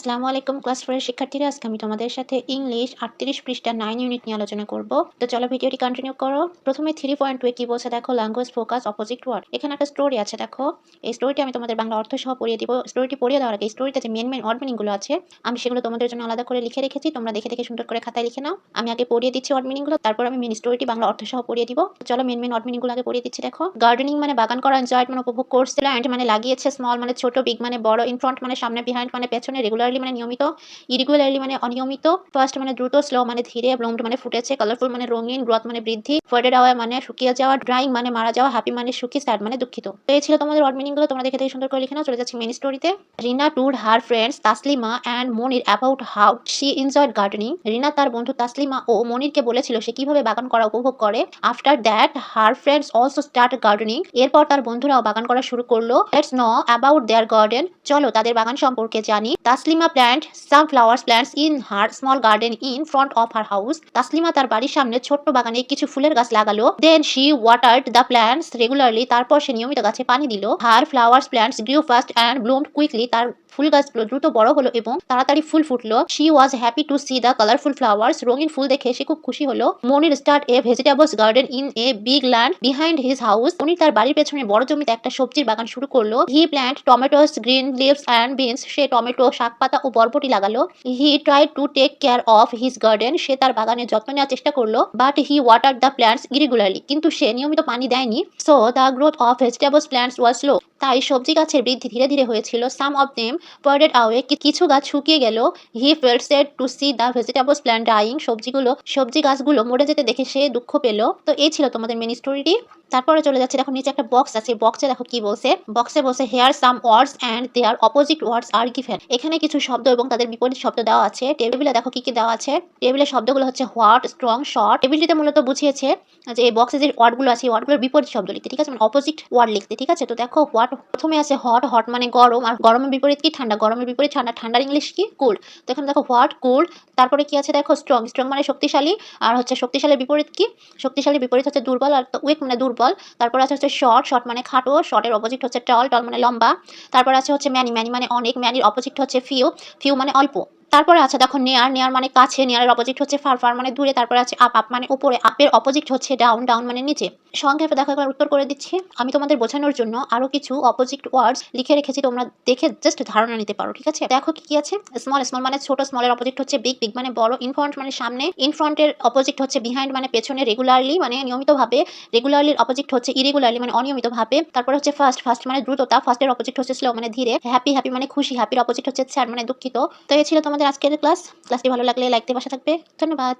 আসসালামু আলাইকুম ক্লাস 4 এর শিক্ষার্থীরা, আজকে আমি তোমাদের সাথে ইংলিশ 38 পৃষ্ঠা 9 ইউনিট নিয়ে আলোচনা করব। তো চলো ভিডিওটি কন্টিনিউ করো। প্রথমে 3.2 এ কি বলছে দেখো, ল্যাঙ্গুয়েজ ফোকাস অপোজিট ওয়ার্ড। এখানে একটা স্টোরি আছে দেখো, এই স্টোরিটি আমি তোমাদের বাংলা অর্থ সহ পড়িয়ে দিব। স্টোরিটি পড়িয়ে দেওয়ার আগে স্টোরিতে যে মেন ওয়ার্ড মিনিং গুলো আছে আমি সেগুলো তোমাদের জন্য আলাদা করে লিখে রেখেছি, তোমরা দেখে দেখে সুন্দর করে খাতায় লিখে নাও। আমি আগে পড়িয়ে দিচ্ছি ওয়ার্ড মিনিং গুলো, তারপর আমি মেন স্টোরিটি বাংলা অর্থ সহ পড়িয়ে দিব। চলো মেন ওয়ার্ড মিনিং গুলো আগে পড়িয়ে দিচ্ছি দেখো। গার্ডেনিং মানে বাগান করা, এনজয়েড মানে উপভোগ করছে, প্ল্যান্ট মানে লাগিয়েছে, স্মল মানে ছোট, বিগ মানে বড়, ইন ফ্রন্ট মানে সামনে, বিহাইন্ড মানে পেছনে, রেগুলারলি মানে নিয়মিত, ইরেগুলারলি মানে অনিয়মিত, ফার্স্ট মানে দ্রুত, স্লো মানে ধীরে, ব্লুমড মানে ফুটেছে, কালারফুল মানে রঙিন, গ্রোথ মানে বৃদ্ধি, ফেডেড আওয়ে মানে শুকিয়ে যাওয়া, ড্রাইং মানে মারা যাওয়া, হ্যাপি মানে সুখী, স্যাড মানে দুঃখিত। তো এই ছিল তোমাদের ওয়ার্ড মিনিং গুলো, তোমরা দেখে দেখে সুন্দর করে লিখে নাও। চলে যাচ্ছি মেন স্টোরিতে। Rina told her friends Taslima and Monir about how she enjoyed gardening. Rina তার বন্ধু তাসলিমা ও মনিরকে বলেছিল সে কিভাবে বাগান করা উপভোগ করে। After that her friends also start gardening. এরপর তার বন্ধুরাও বাগান করা শুরু করলো। Let's know about their garden. চলো তাদের বাগান সম্পর্কে জানি। Taslima plant some flowers plants in her small garden in front of her house. Taslima তার বাড়ির সামনে ছোট্ট বাগানে কিছু ফুলের গাছ লাগালো। Then she watered the plants regularly. তারপর সে নিয়মিত গাছে পানি দিল। Her flowers plants grew fast and ব্লুমড quickly. তার ফুল গাছগুলো দ্রুত বড় হলো এবং তাড়াতাড়ি ফুল ফুটলো। She was happy to see the colourful flowers. রঙিন ফুল দেখে সে খুব খুশি হলো। Monir start a vegetables garden in a big land behind his house. Monir তার বাড়ির পেছনে বড় জমিতে একটা সবজির বাগান শুরু করলো। He plant tomatoes, green leaves and beans. সে টমেটো, শাক পাতা ও বরবটি লাগালো। He tried to take care of his garden. সে তার বাগানের যত্ন নেওয়ার চেষ্টা করলো। But he water the plants irregularly. কিন্তু সে নিয়মিত পানি দেয়নি। So the growth of vegetables plants was slow. তাই সবজি গাছের বৃদ্ধি ধীরে ধীরে হয়েছিল। Some of them faded away. কিছু গাছ শুকিয়ে গেল। He felt sad to see the vegetables plant dying. সবজি গাছগুলো মরে যেতে দেখে সে দুঃখ পেল। তো এই ছিল তোমাদের মিনি স্টোরিটি। তারপরে চলে যাচ্ছে, দেখো নিচে একটা বক্স আছে, বক্সে দেখো কি বলছে। বক্সে বলছে here some words and their opposite words are given. এখানে কিছু শব্দ এবং তাদের বিপরীত শব্দ দেওয়া আছে। টেবিলে দেখো কি কি দেওয়া আছে। টেবিলের শব্দগুলো হচ্ছে হোয়াট, স্ট্রং, শর্ট। টেবিলটিতে মূলত বুঝিয়েছে যে এই বক্সে যে ওয়ার্ডগুলো আছে, ওয়ার্ডগুলোর বিপরীত শব্দ লিখতে, ঠিক আছে, মানে অপোজিট ওয়ার্ড লিখতে, ঠিক আছে। তো দেখো হোয়াট প্রথমে আছে হট, হট মানে গরম, আর গরমের বিপরীত কি ঠান্ডা, গরমের বিপরীত ঠান্ডা, ঠান্ডার ইংলিশ কি কুল। তো এখানে দেখো হোয়াট, কুল। তারপরে কি আছে দেখো স্ট্রং, স্ট্রং মানে শক্তিশালী, আর হচ্ছে শক্তিশালীর বিপরীত কি, শক্তিশালীর বিপরীত হচ্ছে দুর্বল, আর উইক মানে দুর্বল। তারপর আছে হচ্ছে শর্ট, শর্ট মানে খাটো, শর্টের অপোজিট হচ্ছে টল, টল মানে লম্বা। তারপর আছে হচ্ছে ম্যানি, ম্যানি মানে অনেক, ম্যানির অপোজিট হচ্ছে ফিউ, ফিউ মানে অল্প। তারপরে আছে দেখো নেয়ার, নেয়ার মানে কাছে, নেয়ারের অপোজিট হচ্ছে ফার, ফার মানে দূরে। তারপরে আছে আপ, আপ মানে উপরে, আপের অপোজিট হচ্ছে ডাউন, ডাউন মানে নিচে। সংক্ষেপে দেখো একবার উত্তর করে দিচ্ছি। আমি তোমাদের বোঝানোর জন্য আরো কিছু অপোজিট ওয়ার্ডস লিখে রেখেছি, তোমরা দেখে জাস্ট ধারণা নিতে পারো, ঠিক আছে। দেখো কি কি আছে। স্মল, স্মল মানে ছোট, স্মলের অপোজিট হচ্ছে বিগ, বিগ মানে বড়, ইন ফ্রন্ট মানে সামনে, ইন ফ্রন্টের অপোজিট হচ্ছে বিহাইন্ড মানে পেছনে, রেগুলারলি মানে নিয়মিতভাবে, রেগুলারলির অপোজিট হচ্ছে ইরেগুলারলি মানে অনিয়মিতভাবে। তারপর হচ্ছে ফাস্ট, ফাস্ট মানে দ্রুততা, ফাস্টের অপোজিট হচ্ছে স্লো মানে ধীরে। হ্যাপি, হ্যাপি মানে খুশি, হ্যাপির অপোজিট হচ্ছে স্যাড মানে দুঃখিত। তো এই ছিল তোমাদের আজকের ক্লাস। ক্লাসটি ভালো লাগলে লাইক দিয়ে পাশে থাকবে। ধন্যবাদ।